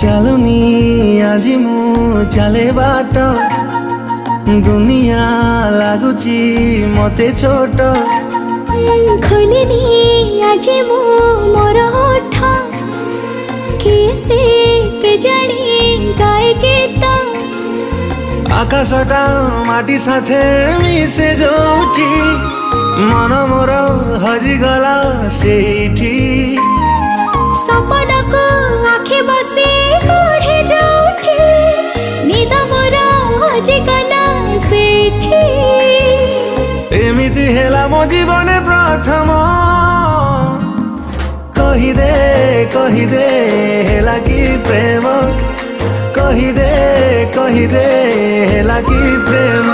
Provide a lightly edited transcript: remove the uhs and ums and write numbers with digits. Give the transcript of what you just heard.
ଚାଲୁନି ଆଜି ମୁଁ ଚାଲେ ବାଟ, ଦୁନିଆ ଲାଗୁଛି ମତେ ଛୋଟ। ଖୋଲିନି ଆଜି ମୁଁ ମୋର ଓଠ, କିଏ ସେ କେଜାଣି ଗାଏ ଗୀତ। ଆକାଶଟା ମାଟି ସାଥେ ମିଶେ ଯୋଉଠି, ମନ ମୋର ହଜିଗଲା ସେଇଠି। ସପନକୁ ଆଖି ବସି ପଢ଼େ ଯୋଉଠି, ନିଦ ମୋର ହଜିଗଲା ସେଇଠି। ଏମିତି ହେଲା ମୋ ଜୀବନେ ପ୍ରଥମ, କହିଦେ ହେଲା କି ପ୍ରେମ, କହିଦେ ହେଲା କି ପ୍ରେମ।